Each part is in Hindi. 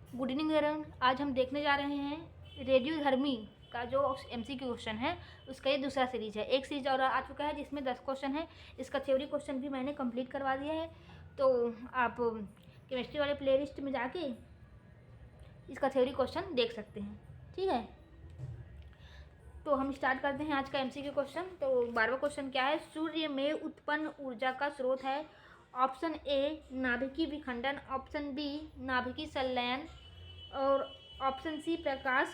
Good evening everyone. आज हम देखने जा रहे हैं रेडियोधर्मी का जो एमसीक्यू क्वेश्चन है उसका ये दूसरा सीरीज है। एक सीरीज और आ चुका है जिसमें 10 क्वेश्चन है। इसका थ्योरी क्वेश्चन भी मैंने कंप्लीट करवा दिया है, तो आप केमिस्ट्री वाले प्लेलिस्ट में जाके इसका थ्योरी क्वेश्चन देख सकते हैं। ठीक है, तो हम स्टार्ट करते हैं आज का एमसीक्यू क्वेश्चन। तो 12वां क्वेश्चन क्या है? सूर्य में उत्पन्न ऊर्जा का स्रोत है। ऑप्शन ए नाभिकीय विखंडन, ऑप्शन बी नाभिकीय संलयन और ऑप्शन सी प्रकाश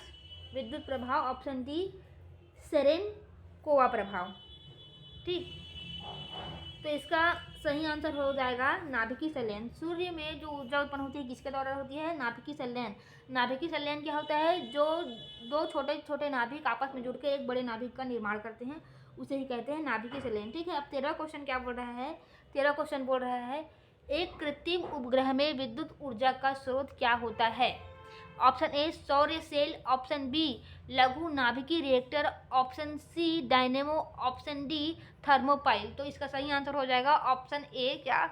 विद्युत प्रभाव, ऑप्शन डी सेरेनकोवा प्रभाव। ठीक, तो इसका सही आंसर हो जाएगा नाभिकीय संलयन। सूर्य में जो ऊर्जा उत्पन्न होती है किसके द्वारा होती है? नाभिकीय संलयन। नाभिकीय संलयन क्या होता है? जो दो छोटे छोटे नाभिक आपस में जुड़ के एक बड़े नाभिक का निर्माण करते हैं, उसे ही कहते हैं नाभिकीय संलयन। ठीक है, अब 13वां क्वेश्चन क्या बोल रहा है? 13वां क्वेश्चन बोल रहा है एक कृत्रिम उपग्रह में विद्युत ऊर्जा का स्रोत क्या होता है? ऑप्शन ए सौर सेल, ऑप्शन बी लघु नाभिकीय reactor, option C dynamo, option D thermopile. तो इसका सही आंसर हो जाएगा ऑप्शन ए, क्या?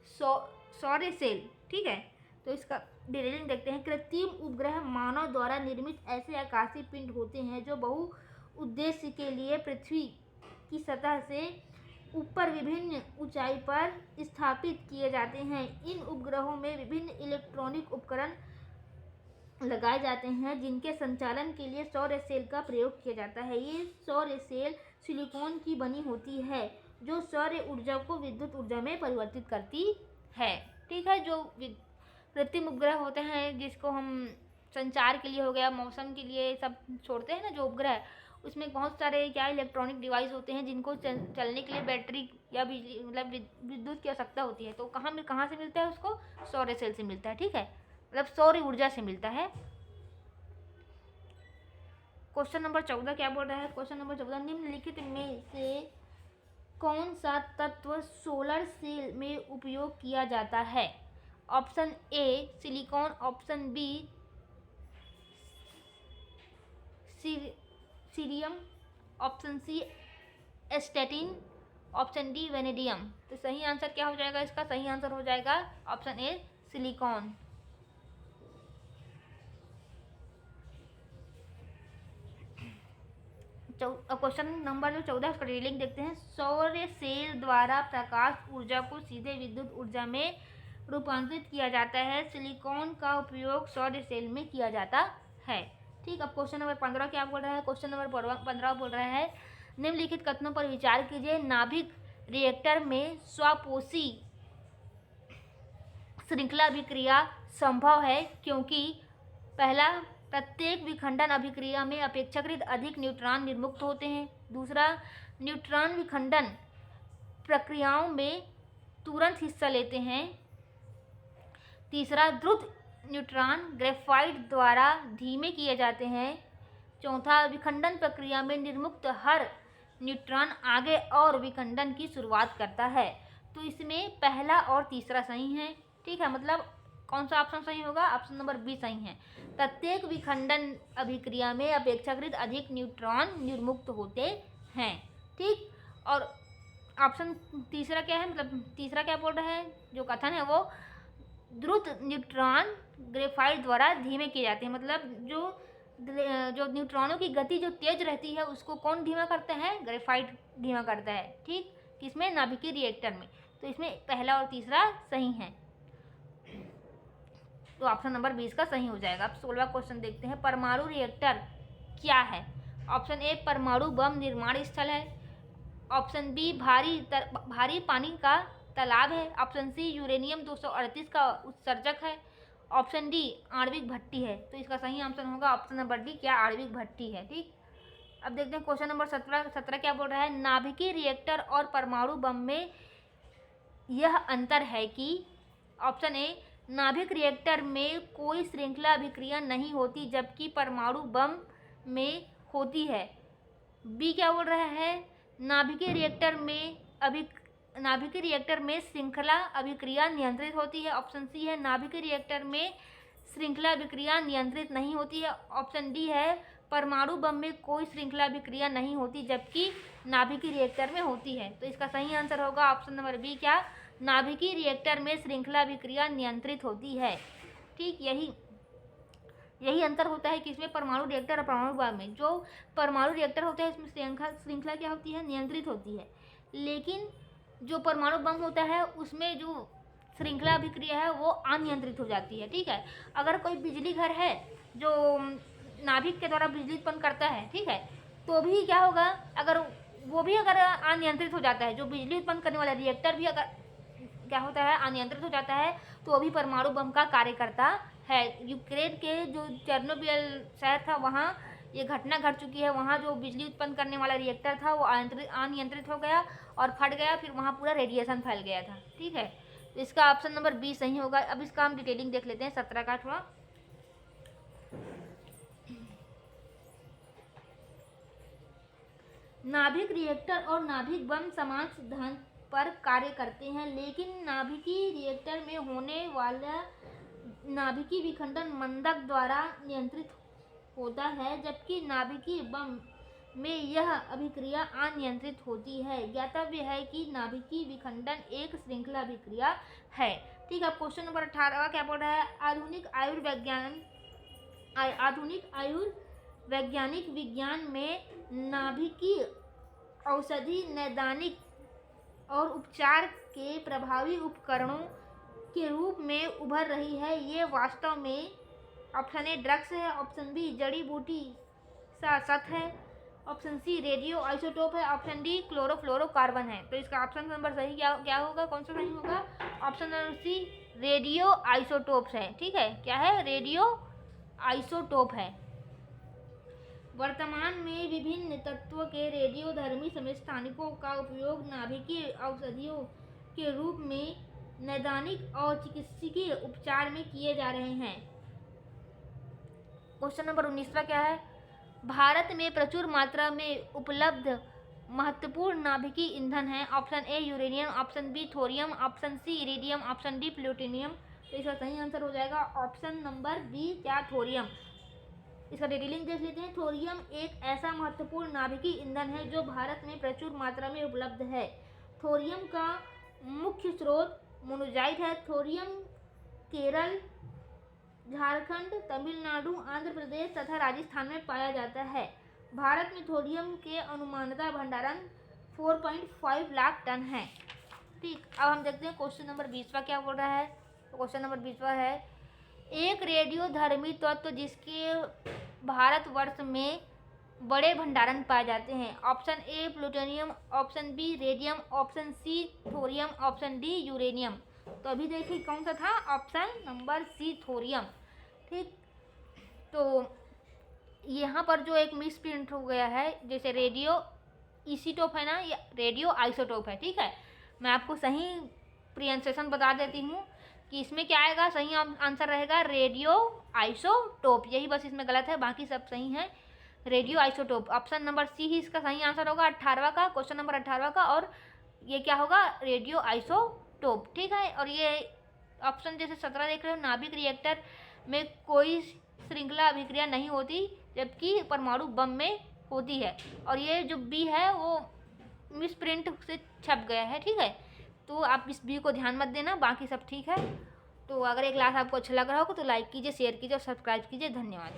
सौर सेल। ठीक है, तो इसका डिटेलिंग देखते हैं। कृत्रिम उपग्रह मानव द्वारा निर्मित ऐसे आकाशीय पिंड होते हैं जो बहु उद्देश्य के लिए पृथ्वी की सतह से ऊपर विभिन्न ऊंचाई पर स्थापित किए जाते हैं। इन उपग्रहों में विभिन्न इलेक्ट्रॉनिक उपकरण लगाए जाते हैं जिनके संचालन के लिए सौर सेल का प्रयोग किया जाता है। ये सौर सेल सिलिकॉन की बनी होती है जो सौर ऊर्जा को विद्युत ऊर्जा में परिवर्तित करती है। ठीक है, जो कृत्रिम उपग्रह होते हैं जिसको हम संचार के लिए हो गया, मौसम के लिए सब छोड़ते हैं ना जो उपग्रह, उसमें बहुत सारे क्या इलेक्ट्रॉनिक डिवाइस होते हैं जिनको चलने के लिए बैटरी या बिजली मतलब विद्युत की आवश्यकता होती है। तो कहाँ से मिलता है? उसको सौर सेल से मिलता है। ठीक है, मतलब सौर ऊर्जा से मिलता है। क्वेश्चन नंबर 14 क्या बोल रहा है? क्वेश्चन नंबर 14 निम्नलिखित में से कौन सा तत्व सोलर सेल में उपयोग किया जाता है? Option A silicon, option B cerium, option C astatine, option D vanadium. तो सही आंसर क्या हो जाएगा? इसका सही आंसर हो जाएगा option A silicon. Question number जो 14 उसका डिटेलिंग देखते हैं। सौर सेल द्वारा प्रकाश ऊर्जा को सीधे विद्युत ऊर्जा में रूपांतरित किया जाता है। सिलिकॉन का उपयोग सौर सेल में किया जाता है। ठीक, अब क्वेश्चन नंबर 15 क्या बोल रहा है? क्वेश्चन नंबर 15 बोल रहा है निम्नलिखित कथनों पर विचार कीजिए। नाभिक रिएक्टर में स्वापोषी श्रृंखला अभिक्रिया संभव है क्योंकि पहला, प्रत्येक विखंडन अभिक्रिया में अपेक्षाकृत अधिक न्यूट्रॉन निर्मुक्त होते हैं। दूसरा, न्यूट्रॉन विखंडन प्रक्रियाओं में तुरंत हिस्सा लेते हैं। तीसरा, द्रुत न्यूट्रॉन ग्रेफाइट द्वारा धीमे किए जाते हैं। चौथा, विखंडन प्रक्रिया में निर्मुक्त हर न्यूट्रॉन आगे और विखंडन की शुरुआत करता है। तो इसमें पहला और तीसरा सही है। ठीक है, मतलब कौन सा ऑप्शन सही होगा? ऑप्शन नंबर बी सही है। प्रत्येक विखंडन अभिक्रिया में अपेक्षाकृत अधिक न्यूट्रॉन निर्मुक्त होते हैं। ठीक, और ऑप्शन तीसरा क्या है? मतलब तीसरा क्या बोल रहा है? जो कथन है वो द्रुत न्यूट्रॉन ग्रेफाइट द्वारा धीमे किए जाते हैं। मतलब जो न्यूट्रॉनों की गति जो तेज रहती है उसको कौन धीमा करता है? ग्रेफाइट धीमा करता है। ठीक, किसमें? नाभिकीय रिएक्टर में। तो इसमें पहला और तीसरा सही है, तो ऑप्शन नंबर 20 का सही हो जाएगा। अब 16वां क्वेश्चन देखते हैं। परमाणु रिएक्टर क्या है? ऑप्शन ए परमाणु बम निर्माण स्थल है, ऑप्शन बी भारी पानी का तालाब है, ऑप्शन सी यूरेनियम 238 का उत्सर्जक है, ऑप्शन डी आणविक भट्टी है। तो इसका सही आंसर होगा ऑप्शन नंबर डी, क्या? आणविक भट्टी है। ठीक, अब देखते हैं क्वेश्चन नंबर 17 क्या बोल रहा है? नाभिकीय रिएक्टर और परमाणु बम में यह अंतर है कि ऑप्शन ए नाभिक रिएक्टर में कोई श्रृंखला अभिक्रिया नहीं होती जबकि परमाणु बम में होती है। बी क्या बोल रहा है? नाभिकीय रिएक्टर में श्रृंखला अभिक्रिया नियंत्रित होती है। ऑप्शन सी है नाभिकीय रिएक्टर में श्रृंखला अभिक्रिया नियंत्रित नहीं होती है। ऑप्शन डी है परमाणु बम में कोई श्रृंखला अभिक्रिया नहीं होती जबकि नाभिकीय रिएक्टर में होती है। तो इसका सही आंसर होगा ऑप्शन नंबर बी, क्या? नाभिकीय रिएक्टर में श्रृंखला अभिक्रिया नियंत्रित होती है। ठीक, यही यही अंतर होता है कि इसमें परमाणु रिएक्टर और परमाणु बम में। जो परमाणु रिएक्टर होता है इसमें श्रृंखला क्या होती है, नियंत्रित होती है, लेकिन जो परमाणु बम होता है उसमें जो श्रृंखला अभिक्रिया है वो अनियंत्रित हो जाती है। ठीक है, अगर कोई बिजली घर है जो नाभिक के द्वारा बिजली उत्पन्न करता है, ठीक है, तो भी क्या होगा, अगर वो भी अगर अनियंत्रित हो जाता है, जो बिजली उत्पन्न करने वाला रिएक्टर भी अगर क्या होता है, अनियंत्रित हो जाता है, तो वो भी परमाणु बम का कार्य करता है। यूक्रेन के जो चेर्नोबिल शहर था वहाँ ये घटना घट चुकी है। वहाँ जो बिजली उत्पन्न करने वाला रिएक्टर था वो अनियंत्रित हो गया और फट गया, फिर वहाँ पूरा रेडिएशन फैल गया था। ठीक है, तो इसका ऑप्शन नंबर बी सही होगा। अब इसका हम डिटेलिंग देख लेते हैं 17 का थोड़ा। नाभिक रिएक्टर और नाभिक बम समान सिद्धांत पर कार्य करते हैं, लेकिन नाभिकीय रिएक्टर में होने वाला नाभिकीय विखंडन मंदक द्वारा नियंत्रित होता है, जबकि नाभिकीय बम में यह अभिक्रिया अनियंत्रित होती है। ज्ञातव्य है कि नाभिकीय विखंडन एक श्रृंखला अभिक्रिया है। ठीक है, क्वेश्चन नंबर 18 क्या बोल रहा है, आधुनिक आयुर्वैज्ञानिक विज्ञान में नाभिकीय औषधि नैदानिक और उपचार के प्रभावी उपकरणों के रूप में उभर रही है। ये वास्तव में ऑप्शन ए ड्रग्स है, ऑप्शन बी जड़ी बूटी सत है, ऑप्शन सी रेडियो आइसोटोप है, ऑप्शन डी क्लोरोफ्लोरोकार्बन है। तो इसका ऑप्शन नंबर सही क्या होगा, कौन सा सही होगा, option number C radio isotopes है। ठीक है, क्या है, रेडियो आइसोटोप है। वर्तमान में विभिन्न तत्वों के रेडियोधर्मी समस्थानिकों का उपयोग नाभिकीय औषधियों के रूप में नैदानिक और चिकित्सकीय उपचार में किए जा रहे हैं। क्वेश्चन नंबर 19 क्या है, भारत में प्रचुर मात्रा में उपलब्ध महत्वपूर्ण नाभिकीय ईंधन है। Option A uranium, option B thorium, option C iridium, option D plutonium. तो इसका सही आंसर हो जाएगा ऑप्शन नंबर बी, क्या, थोरियम। इसका डिटेलिंग देख लेते हैं। थोरियम एक ऐसा महत्वपूर्ण नाभिकीय ईंधन है जो भारत में प्रचुर मात्रा में उपलब्ध है। थोरियम का मुख्य स्रोत मोनोजाइट है। थोरियम केरल, झारखंड, तमिलनाडु, आंध्र प्रदेश तथा राजस्थान में पाया जाता है। भारत में थोरियम के अनुमानतः भंडारण 4.5 लाख टन है। ठीक, अब हम देखते हैं क्वेश्चन नंबर 20 क्या बोल रहा है। तो क्वेश्चन नंबर 20 है, एक रेडियोधर्मी तत्व जिसके भारतवर्ष में बड़े भंडारण पाए जाते हैं। Option A plutonium, option B radium, option C thorium, option D uranium. तो अभी देखिए कौन सा था, ऑप्शन नंबर सी थोरियम। ठीक, तो यहाँ पर जो एक मिस प्रिंट हो गया है, जैसे रेडियो आइसोटोप है ना, या रेडियो आइसोटोप है। ठीक है, मैं आपको सही प्रोनाउंसिएशन बता देती हूँ कि इसमें क्या आएगा, सही आंसर रहेगा रेडियो आइसोटोप। यही बस इसमें गलत है, बाकी सब सही है, radioisotope. Option number C ही इसका सही आंसर होगा 18 का, क्वेश्चन नंबर 18 का। और ये क्या होगा, रेडियो आइसोटोप। ठीक है, और ये ऑप्शन जैसे 17 देख रहे हो, नाभिक रिएक्टर में कोई श्रृंखला अभिक्रिया नहीं होती, जबकि परमाणु बम में होती है। और ये जो बी है वो मिस प्रिंट से छप गया है। ठीक है, तो आप इस बी को ध्यान मत देना, बाकी सब ठीक है। तो अगर ये क्लास आपको अच्छा लग रहा हो तो लाइक कीजिए, शेयर कीजिए और सब्सक्राइब कीजिए। धन्यवाद।